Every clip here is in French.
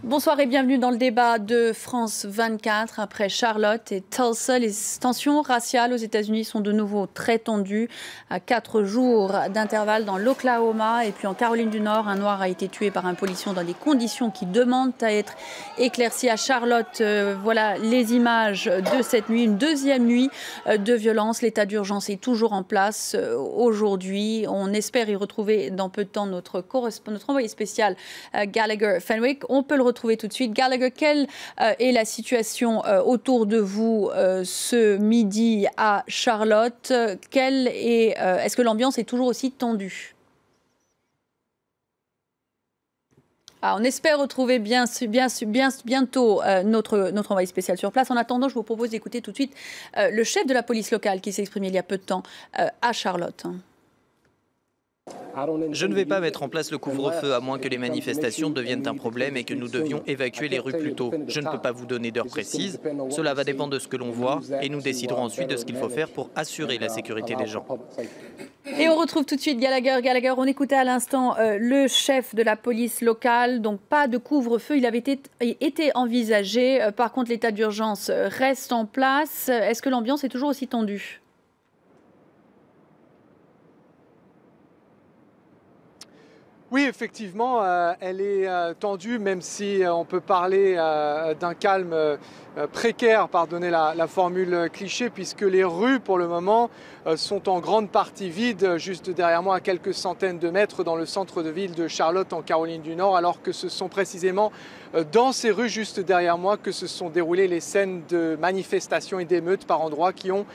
Bonsoir et bienvenue dans le débat de France 24. Après Charlotte et Tulsa, les tensions raciales aux États-Unis sont de nouveau très tendues. À 4 jours d'intervalle dans l'Oklahoma et puis en Caroline du Nord, un noir a été tué par un policier dans des conditions qui demandent à être éclaircies. À Charlotte, voilà les images de cette nuit, une deuxième nuit de violence. L'état d'urgence est toujours en place aujourd'hui. On espère y retrouver dans peu de temps notre envoyé spécial Gallagher Fenwick. On peut le retrouver tout de suite. Gallagher, quelle est la situation autour de vous ce midi à Charlotte? Est-ce que l'ambiance est toujours aussi tendue? On espère retrouver bientôt notre envoyé spécial sur place. En attendant, je vous propose d'écouter tout de suite le chef de la police locale qui s'est exprimé il y a peu de temps à Charlotte. Je ne vais pas mettre en place le couvre-feu à moins que les manifestations deviennent un problème et que nous devions évacuer les rues plus tôt. Je ne peux pas vous donner d'heure précise. Cela va dépendre de ce que l'on voit et nous déciderons ensuite de ce qu'il faut faire pour assurer la sécurité des gens. Et on retrouve tout de suite Gallagher. Gallagher, on écoutait à l'instant le chef de la police locale. Donc pas de couvre-feu, il avait été envisagé. Par contre, l'état d'urgence reste en place. Est-ce que l'ambiance est toujours aussi tendue ? Oui, effectivement, elle est tendue, même si on peut parler d'un calme précaire, pardonnez la formule cliché, puisque les rues, pour le moment, sont en grande partie vides, juste derrière moi, à quelques centaines de mètres, dans le centre de ville de Charlotte, en Caroline du Nord, alors que ce sont précisément dans ces rues, juste derrière moi, que se sont déroulées les scènes de manifestations et d'émeutes par endroits qui ont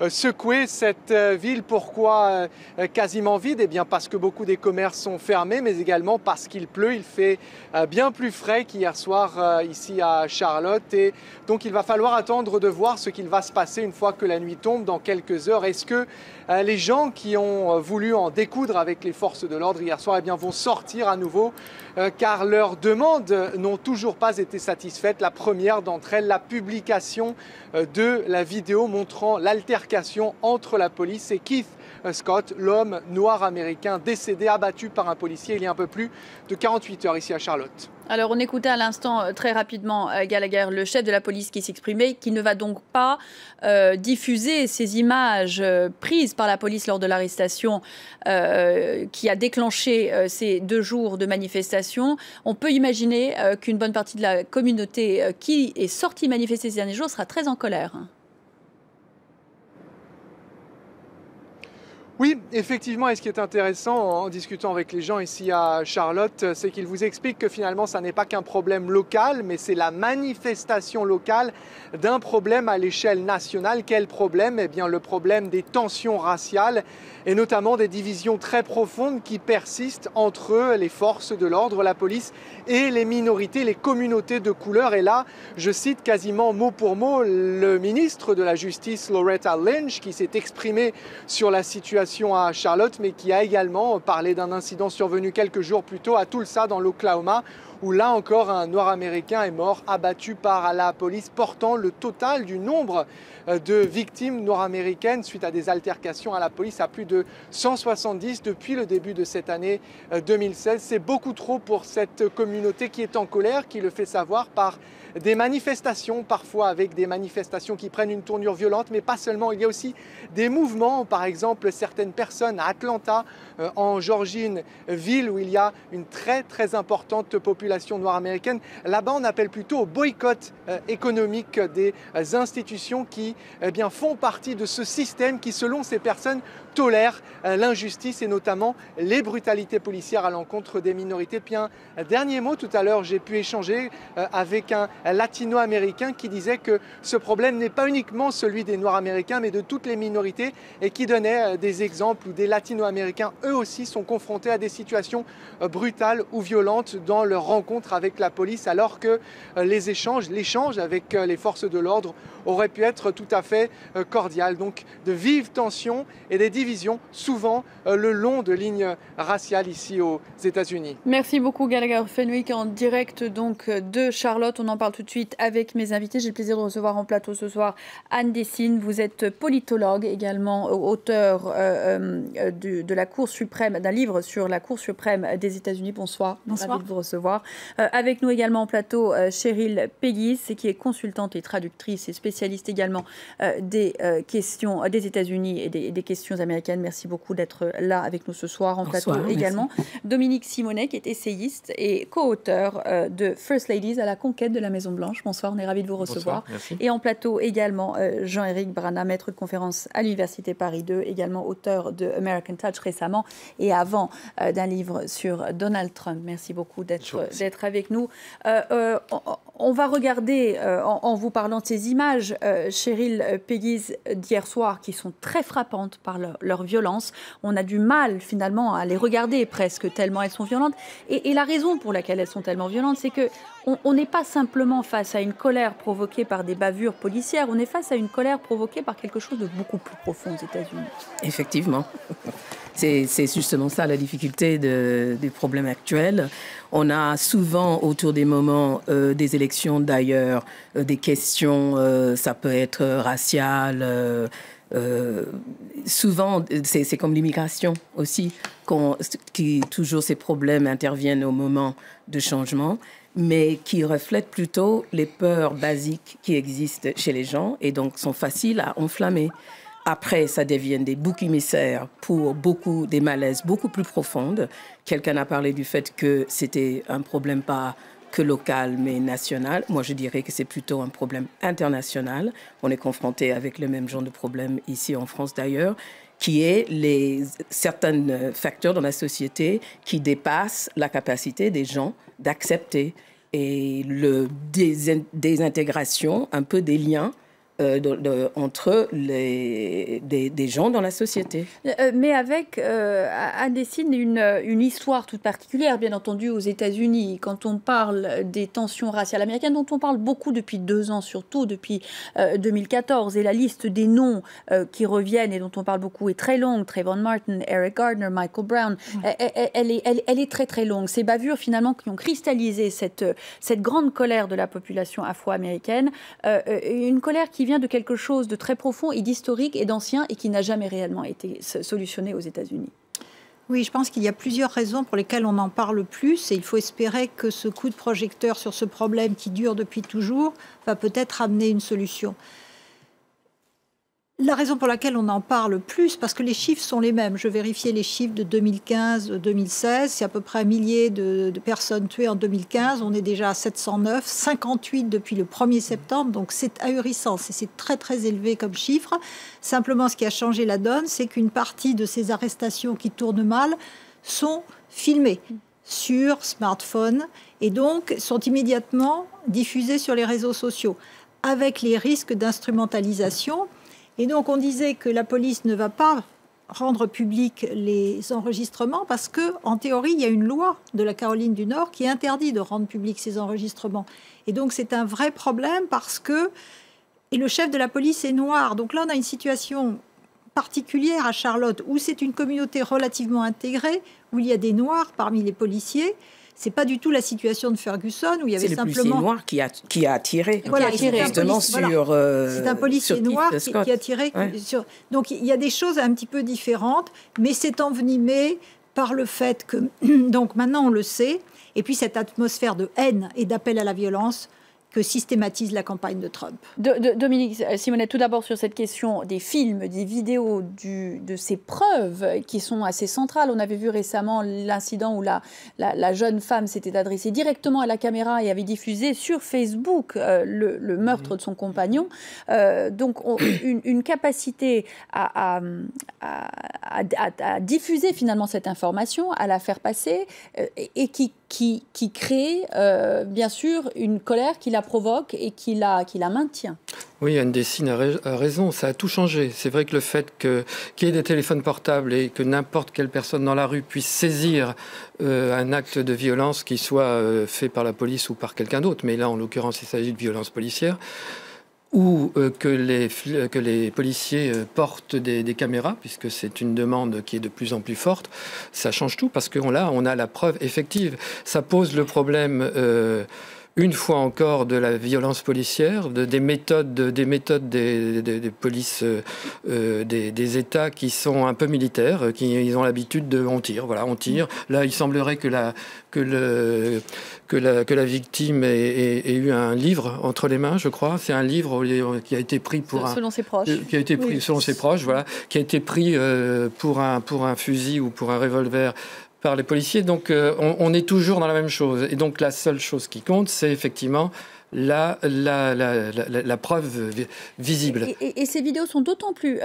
secouer cette ville. Pourquoi quasiment vide? Eh bien parce que beaucoup des commerces sont fermés, mais également parce qu'il pleut. Il fait bien plus frais qu'hier soir ici à Charlotte. Et donc il va falloir attendre de voir ce qu'il va se passer une fois que la nuit tombe dans quelques heures. Est-ce que les gens qui ont voulu en découdre avec les forces de l'ordre hier soir vont sortir à nouveau car leurs demandes n'ont toujours pas été satisfaites. La première d'entre elles, la publication de la vidéo montrant l'altercation entre la police et Keith Scott, l'homme noir américain décédé, abattu par un policier il y a un peu plus de 48 heures ici à Charlotte. Alors on écoutait à l'instant très rapidement Gallagher, le chef de la police qui s'exprimait, qui ne va donc pas diffuser ces images prises par la police lors de l'arrestation qui a déclenché ces 2 jours de manifestation. On peut imaginer qu'une bonne partie de la communauté qui est sortie manifester ces derniers jours sera très en colère. Oui, effectivement, et ce qui est intéressant en discutant avec les gens ici à Charlotte, c'est qu'ils vous expliquent que finalement, ça n'est pas qu'un problème local, mais c'est la manifestation locale d'un problème à l'échelle nationale. Quel problème? Eh bien, le problème des tensions raciales et notamment des divisions très profondes qui persistent entre les forces de l'ordre, la police et les minorités, les communautés de couleur. Et là, je cite quasiment mot pour mot le ministre de la Justice, Loretta Lynch, qui s'est exprimé sur la situation à Charlotte, mais qui a également parlé d'un incident survenu quelques jours plus tôt à Tulsa, dans l'Oklahoma, où là encore un noir américain est mort, abattu par la police, portant le total du nombre de victimes nord-américaines suite à des altercations à la police à plus de 170 depuis le début de cette année 2016. C'est beaucoup trop pour cette communauté qui est en colère, qui le fait savoir par des manifestations, parfois avec des manifestations qui prennent une tournure violente, mais pas seulement. Il y a aussi des mouvements, par exemple certaines personnes à Atlanta, en Géorgie, une ville où il y a une très importante population noire américaine. Là-bas, on appelle plutôt au boycott économique des institutions qui font partie de ce système qui, selon ces personnes, tolère l'injustice et notamment les brutalités policières à l'encontre des minorités. Puis un dernier mot, tout à l'heure, j'ai pu échanger avec un latino-américain qui disait que ce problème n'est pas uniquement celui des noirs américains, mais de toutes les minorités, et qui donnait des exemples où des latino-américains, eux aussi, sont confrontés à des situations brutales ou violentes dans leur rencontre avec la police, alors que l'échange avec les forces de l'ordre aurait pu être tout à fait cordial. Donc de vives tensions et des divisions, souvent le long de lignes raciales ici aux États-Unis. Merci beaucoup Gallagher Fenwick en direct donc de Charlotte. On en parle tout de suite avec mes invités. J'ai le plaisir de recevoir en plateau ce soir Anne Dessine. Vous êtes politologue, également auteur de la Cour suprême, d'un livre sur la Cour suprême des États-Unis. Bonsoir. Bonsoir. Ravi de vous recevoir. Avec nous également en plateau Cheryl Peguis, qui est consultante et traductrice et spécialiste également des questions des États-Unis et des questions américaines. Merci beaucoup d'être là avec nous ce soir en plateau également. Dominique Simonet, qui est essayiste et co-auteur de First Ladies à la conquête de la Maison-Blanche. Bonsoir, on est ravis de vous recevoir. Bonsoir, et en plateau également Jean-Éric Brana, maître de conférence à l'Université Paris 2, également auteur de American Touch récemment et avant d'un livre sur Donald Trump. Merci beaucoup d'être avec nous. On va regarder, en vous parlant de ces images, Cheryl Peguis, d'hier soir, qui sont très frappantes par leur violence. On a du mal, finalement, à les regarder presque, tellement elles sont violentes. Et la raison pour laquelle elles sont tellement violentes, c'est qu'on n'est pas simplement face à une colère provoquée par des bavures policières, on est face à une colère provoquée par quelque chose de beaucoup plus profond aux États-Unis. Effectivement. C'est justement ça la difficulté du problème actuel. On a souvent, autour des moments des élections d'ailleurs, des questions, ça peut être racial, souvent, c'est comme l'immigration aussi, toujours ces problèmes interviennent au moment de changement, mais qui reflètent plutôt les peurs basiques qui existent chez les gens et donc sont faciles à enflammer. Après, ça devient des boucs émissaires pour des malaises beaucoup plus profondes. Quelqu'un a parlé du fait que c'était un problème pas que local, mais national. Moi, je dirais que c'est plutôt un problème international. On est confronté avec le même genre de problème ici en France d'ailleurs, qui est certains facteurs dans la société qui dépassent la capacité des gens d'accepter et désintégration, un peu des liens entre des gens dans la société. Mais avec Anne Dessine, une histoire toute particulière, bien entendu, aux États-Unis. Quand on parle des tensions raciales américaines, dont on parle beaucoup depuis 2 ans, surtout depuis 2014, et la liste des noms qui reviennent et dont on parle beaucoup est très longue. Trayvon Martin, Eric Gardner, Michael Brown, elle est très très longue. Ces bavures, finalement, qui ont cristallisé cette grande colère de la population afro-américaine, une colère qui vient de quelque chose de très profond et d'historique et d'ancien et qui n'a jamais réellement été solutionné aux États-Unis. Oui, je pense qu'il y a plusieurs raisons pour lesquelles on en parle plus et il faut espérer que ce coup de projecteur sur ce problème qui dure depuis toujours va peut-être amener une solution. La raison pour laquelle on en parle plus, parce que les chiffres sont les mêmes. Je vérifiais les chiffres de 2015-2016. C'est à peu près 1 millier de personnes tuées en 2015. On est déjà à 709, 58 depuis le 1er septembre. Donc c'est ahurissant. C'est très très élevé comme chiffre. Simplement, ce qui a changé la donne, c'est qu'une partie de ces arrestations qui tournent mal sont filmées sur smartphone et donc sont immédiatement diffusées sur les réseaux sociaux avec les risques d'instrumentalisation. Et donc, on disait que la police ne va pas rendre public les enregistrements parce que, en théorie, il y a une loi de la Caroline du Nord qui interdit de rendre public ces enregistrements. Et donc, c'est un vrai problème parce que le chef de la police est noir. Donc là, on a une situation particulière à Charlotte où c'est une communauté relativement intégrée, où il y a des noirs parmi les policiers. C'est pas du tout la situation de Ferguson où il y avait simplement... C'est le policier noir qui a tiré. Voilà, justement c'est un policier noir qui a tiré sur... Donc il y a des choses un petit peu différentes, mais c'est envenimé par le fait que... Donc maintenant on le sait, et puis cette atmosphère de haine et d'appel à la violence que systématise la campagne de Trump. Dominique Simonet, tout d'abord sur cette question des films, des vidéos, de ces preuves qui sont assez centrales. On avait vu récemment l'incident où la jeune femme s'était adressée directement à la caméra et avait diffusé sur Facebook le meurtre de son compagnon. Donc une capacité à diffuser finalement cette information, à la faire passer et qui crée bien sûr une colère qui la provoque et qui la maintient. Oui, Anne Dessine a raison, ça a tout changé. C'est vrai que le fait qu'il y ait des téléphones portables et que n'importe quelle personne dans la rue puisse saisir un acte de violence qui soit fait par la police ou par quelqu'un d'autre, mais là en l'occurrence il s'agit de violence policière, ou que les policiers portent des caméras, puisque c'est une demande qui est de plus en plus forte, ça change tout, parce qu'on a la preuve effective. Ça pose le problème... une fois encore de la violence policière, des méthodes des polices des États qui sont un peu militaires, ils ont l'habitude de on tire. Là, il semblerait que la victime ait eu un livre entre les mains, je crois. C'est un livre qui a été pris selon ses proches. Qui a été pris selon ses proches, voilà, qui a été pris pour un fusil ou pour un revolver par les policiers. Donc on est toujours dans la même chose. Et donc la seule chose qui compte, c'est effectivement la preuve visible. Et ces vidéos sont d'autant plus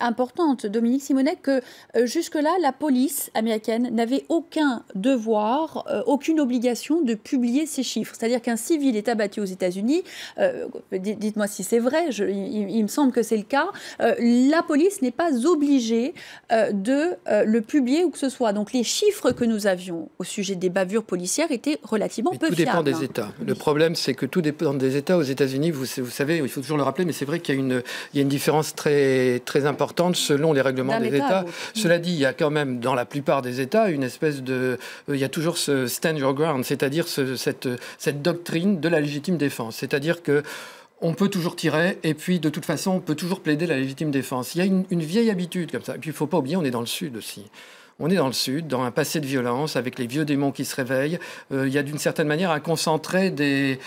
importantes, Dominique Simonet, que jusque-là, la police américaine n'avait aucun devoir, aucune obligation de publier ces chiffres. C'est-à-dire qu'un civil est abattu aux États-Unis, dites-moi si c'est vrai, il me semble que c'est le cas, la police n'est pas obligée de le publier ou que ce soit. Donc les chiffres que nous avions au sujet des bavures policières étaient relativement peu fiables. Tout dépend des États. Le problème, c'est que tout dépend des États. Aux États-Unis, vous savez, il faut toujours le rappeler, mais c'est vrai qu'il y a une différence très, très importante selon les règlements des États. Cela dit, il y a quand même, dans la plupart des États, une espèce de... il y a toujours ce stand your ground, c'est-à-dire cette doctrine de la légitime défense. C'est-à-dire que on peut toujours tirer, et puis de toute façon, on peut toujours plaider la légitime défense. Il y a une vieille habitude comme ça. Et puis il ne faut pas oublier, on est dans le Sud aussi. On est dans le Sud, dans un passé de violence, avec les vieux démons qui se réveillent. Il y a d'une certaine manière un concentré du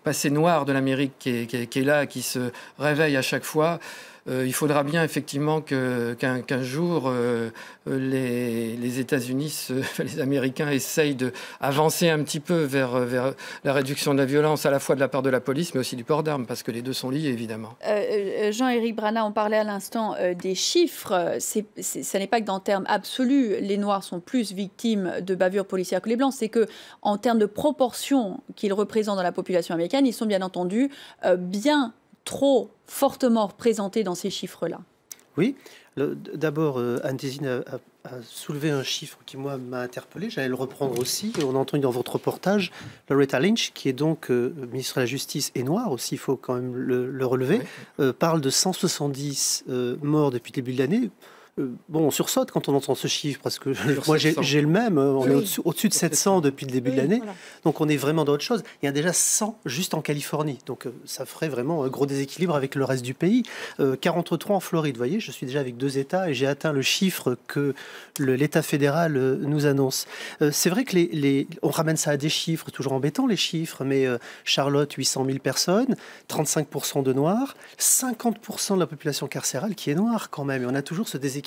passé noir de l'Amérique qui est là, qui se réveille à chaque fois. Il faudra bien effectivement qu'un jour les États-Unis, les Américains essayent d'avancer un petit peu vers la réduction de la violence, à la fois de la part de la police, mais aussi du port d'armes, parce que les deux sont liés, évidemment. Jean-Éric Brana, on parlait à l'instant des chiffres. Ce n'est pas que dans termes absolus, les Noirs sont plus victimes de bavures policières que les Blancs. C'est qu'en termes de proportion qu'ils représentent dans la population américaine, ils sont bien entendu bien trop fortement représentés dans ces chiffres-là. Oui. D'abord, Anne Tézine a soulevé un chiffre qui, moi, m'a interpellé. J'allais le reprendre aussi. On a entendu dans votre reportage Loretta Lynch, qui est donc ministre de la Justice et noire aussi, il faut quand même le relever, parle de 170 morts depuis le début de l'année. Bon, on sursaute quand on entend ce chiffre, parce que moi j'ai le même, on est au-dessus de 700 depuis le début de l'année, donc on est vraiment dans autre chose. Il y a déjà 100 juste en Californie, donc ça ferait vraiment un gros déséquilibre avec le reste du pays. 43 en Floride, vous voyez, je suis déjà avec 2 États et j'ai atteint le chiffre que l'État fédéral nous annonce. C'est vrai que on ramène ça à des chiffres, toujours embêtants les chiffres, mais Charlotte, 800 000 personnes, 35% de Noirs, 50% de la population carcérale qui est noire quand même, et on a toujours ce déséquilibre.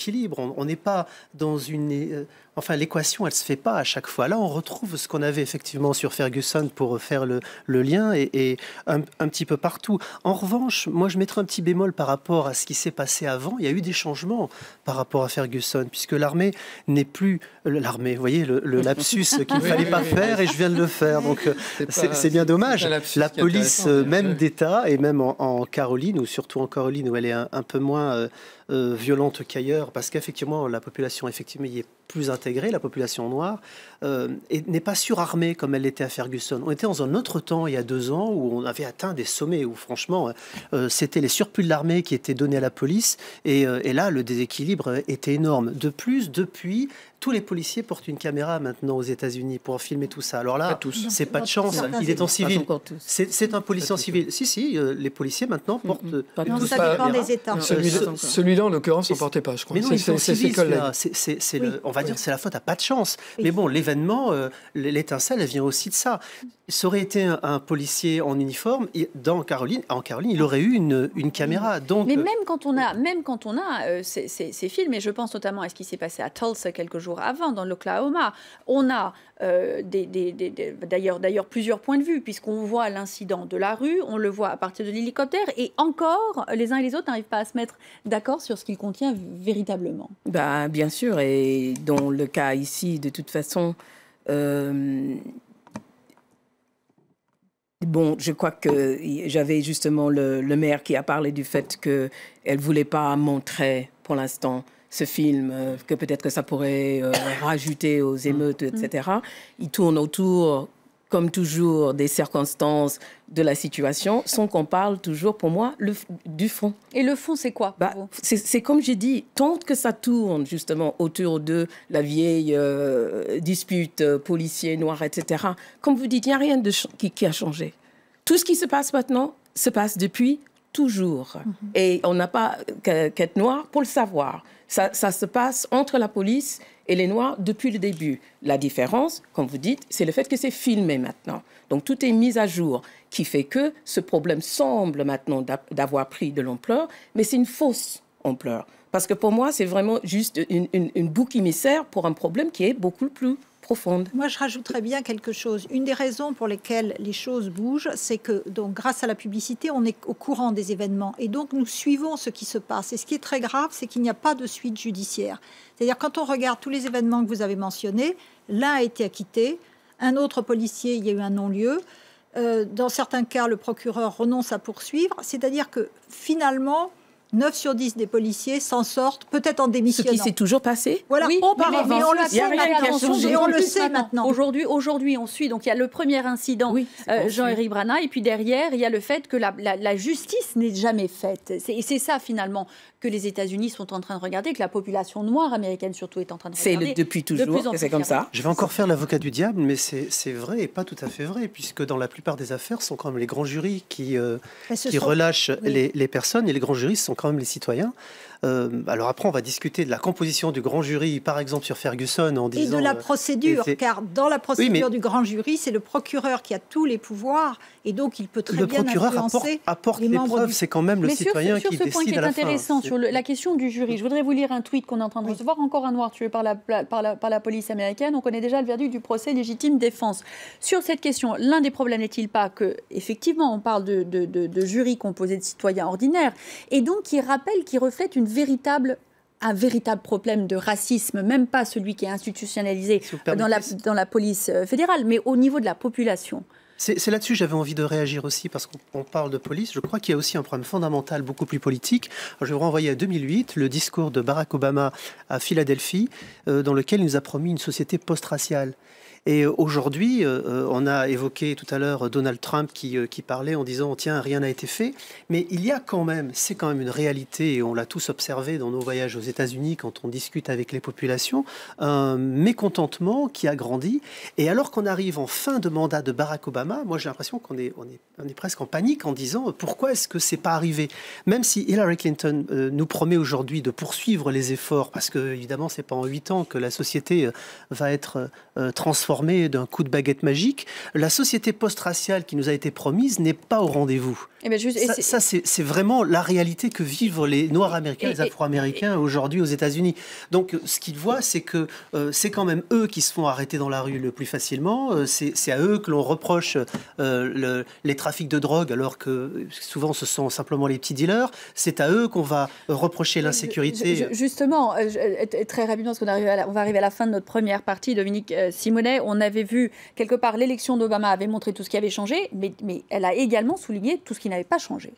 On n'est pas dans une... Enfin, l'équation, elle ne se fait pas à chaque fois. Là, on retrouve ce qu'on avait effectivement sur Ferguson pour faire le lien et un petit peu partout. En revanche, moi, je mettrais un petit bémol par rapport à ce qui s'est passé avant. Il y a eu des changements par rapport à Ferguson, puisque l'armée n'est plus... L'armée, vous voyez, le lapsus qu'il ne fallait pas faire et je viens de le faire. Donc, c'est bien dommage. La police, même d'État, et même en Caroline, ou surtout en Caroline, où elle est un peu moins... violente qu'ailleurs, parce qu'effectivement, la population effectivement y est plus intégrée, la population noire, et n'est pas surarmée comme elle l'était à Ferguson. On était dans un autre temps, il y a 2 ans, où on avait atteint des sommets, où franchement, c'était les surplus de l'armée qui étaient donnés à la police, et là, le déséquilibre était énorme. De plus, depuis... Tous les policiers portent une caméra maintenant aux États-Unis pour filmer tout ça. Alors là, c'est pas de chance. Il est en civil. C'est un policier en civil. Si, les policiers maintenant portent. Non, ça dépend des États. Celui-là, en l'occurrence, on ne portait pas, je crois. Mais non, on va dire c'est la faute à pas de chance. Mais bon, l'événement, l'étincelle, elle vient aussi de ça. Ça aurait été un policier en uniforme en Caroline, il aurait eu une caméra. Donc, mais même quand on a ces films, et je pense notamment à ce qui s'est passé à Tulsa quelques jours avant, dans l'Oklahoma, on a d'ailleurs plusieurs points de vue, puisqu'on voit l'incident de la rue, on le voit à partir de l'hélicoptère, et encore, les uns et les autres n'arrivent pas à se mettre d'accord sur ce qu'il contient véritablement. Bien sûr, et dans le cas ici, de toute façon... Bon, je crois que j'avais justement le maire qui a parlé du fait qu'elle ne voulait pas montrer pour l'instant ce film, que peut-être que ça pourrait rajouter aux émeutes, etc. Il tourne autour comme toujours, des circonstances de la situation, sans qu'on parle toujours, pour moi, du fond. Et le fond, c'est quoi pour vous ? C'est comme j'ai dit, tant que ça tourne justement autour de la vieille dispute policier noir, etc. Comme vous dites, il n'y a rien qui a changé. Tout ce qui se passe maintenant se passe depuis toujours. Et on n'a pas qu'à être noir pour le savoir. Ça se passe entre la police et les Noirs depuis le début. La différence, comme vous dites, c'est le fait que c'est filmé maintenant. Donc tout est mis à jour, qui fait que ce problème semble maintenant d'avoir pris de l'ampleur, mais c'est une fausse ampleur. Parce que pour moi, c'est vraiment juste une bouc émissaire pour un problème qui est beaucoup plus profonde. Moi, je rajouterais bien quelque chose. Une des raisons pour lesquelles les choses bougent, c'est que, donc, grâce à la publicité, on est au courant des événements. Et donc, nous suivons ce qui se passe. Et ce qui est très grave, c'est qu'il n'y a pas de suite judiciaire. C'est-à-dire, quand on regarde tous les événements que vous avez mentionnés, l'un a été acquitté, un autre policier, il y a eu un non-lieu. Dans certains cas, le procureur renonce à poursuivre. C'est-à-dire que, finalement, 9 sur 10 des policiers s'en sortent, peut-être en démissionnant. Ce qui s'est toujours passé. Voilà. Oui, mais on le sait maintenant. Et on le sait maintenant. Aujourd'hui, on suit. Donc, il y a le premier incident, Jean-Éric Brana, et puis derrière, il y a le fait que la justice n'est jamais faite. Et c'est ça, finalement, que les États-Unis sont en train de regarder, que la population noire américaine, surtout, est en train de regarder. C'est depuis toujours que c'est comme ça. Je vais encore faire l'avocat du diable, mais c'est vrai et pas tout à fait vrai, puisque dans la plupart des affaires, ce sont quand même les grands jurys qui relâchent les personnes, et les grands jurys sont quand même les citoyens. Alors après, on va discuter de la composition du grand jury, par exemple sur Ferguson, en disant... Et de la procédure, car dans la procédure du grand jury, c'est le procureur qui a tous les pouvoirs, et donc il peut très bien influencer le procureur apporte les preuves, c'est quand même le citoyen qui décide à la fin. Sur ce point qui est intéressant, sur la question du jury, je voudrais vous lire un tweet qu'on est en train de recevoir, encore un noir tué par la police américaine. On connaît déjà le verdict du procès légitime défense. Sur cette question, l'un des problèmes n'est-il pas que, effectivement, on parle de jury composé de citoyens ordinaires, et donc qui rappelle, qui reflète un véritable problème de racisme, même pas celui qui est institutionnalisé dans la police fédérale, mais au niveau de la population. C'est là-dessus que j'avais envie de réagir aussi, parce qu'on parle de police. Je crois qu'il y a aussi un problème fondamental, beaucoup plus politique. Alors, je vais vous renvoyer à 2008, le discours de Barack Obama à Philadelphie, dans lequel il nous a promis une société post-raciale. Et aujourd'hui, on a évoqué tout à l'heure Donald Trump qui parlait en disant « tiens, rien n'a été fait ». Mais il y a quand même, c'est quand même une réalité, et on l'a tous observé dans nos voyages aux États-Unis quand on discute avec les populations, un mécontentement qui a grandi. Et alors qu'on arrive en fin de mandat de Barack Obama, moi j'ai l'impression qu'on est presque en panique en disant « pourquoi est-ce que c'est pas arrivé ?» Même si Hillary Clinton nous promet aujourd'hui de poursuivre les efforts, parce que évidemment c'est pas en 8 ans que la société va être transformée d'un coup de baguette magique, la société post-raciale qui nous a été promise n'est pas au rendez-vous. Ça, c'est vraiment la réalité que vivent les Noirs américains, les Afro-Américains aujourd'hui aux États-Unis. Donc, ce qu'ils voient, c'est que c'est quand même eux qui se font arrêter dans la rue le plus facilement. C'est à eux que l'on reproche les trafics de drogue, alors que souvent ce sont simplement les petits dealers. C'est à eux qu'on va reprocher l'insécurité. Justement, très rapidement, parce qu'on va arriver à la fin de notre première partie, Dominique Simonet, on avait vu quelque part l'élection d'Obama avait montré tout ce qui avait changé, mais elle a également souligné tout ce qui n'avait pas changé.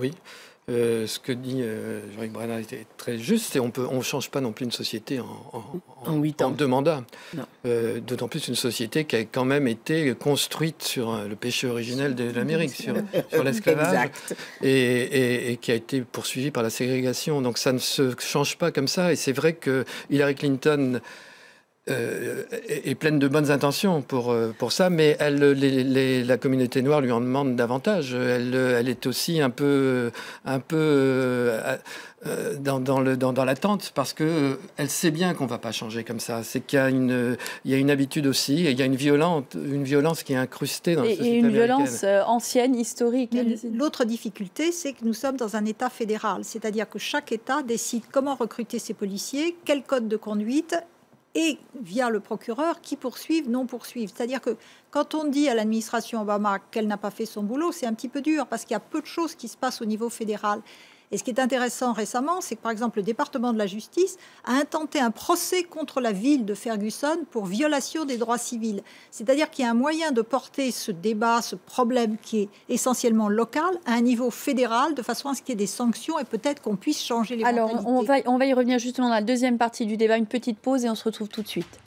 Oui. Ce que dit Jean-Yves Brana était très juste, et on ne change pas non plus une société en 8 ans. En 2 mandats. D'autant plus une société qui a quand même été construite sur le péché originel de l'Amérique, sur l'esclavage, et qui a été poursuivie par la ségrégation. Donc ça ne se change pas comme ça, et c'est vrai que Hillary Clinton est pleine de bonnes intentions pour ça, mais la communauté noire lui en demande davantage. Elle est aussi un peu dans l'attente, parce que elle sait bien qu'on va pas changer comme ça. C'est qu'il y a une habitude aussi, et il y a une violence qui est incrustée dans la société américaine. Et une violence ancienne, historique. L'autre difficulté, c'est que nous sommes dans un État fédéral, c'est-à-dire que chaque État décide comment recruter ses policiers, quel code de conduite, et via le procureur qui poursuivent, non poursuivent. C'est-à-dire que quand on dit à l'administration Obama qu'elle n'a pas fait son boulot, c'est un petit peu dur parce qu'il y a peu de choses qui se passent au niveau fédéral. Et ce qui est intéressant récemment, c'est que par exemple le département de la justice a intenté un procès contre la ville de Ferguson pour violation des droits civils. C'est-à-dire qu'il y a un moyen de porter ce débat, ce problème qui est essentiellement local, à un niveau fédéral, de façon à ce qu'il y ait des sanctions et peut-être qu'on puisse changer les mentalités. Alors on va y revenir justement dans la deuxième partie du débat, une petite pause et on se retrouve tout de suite.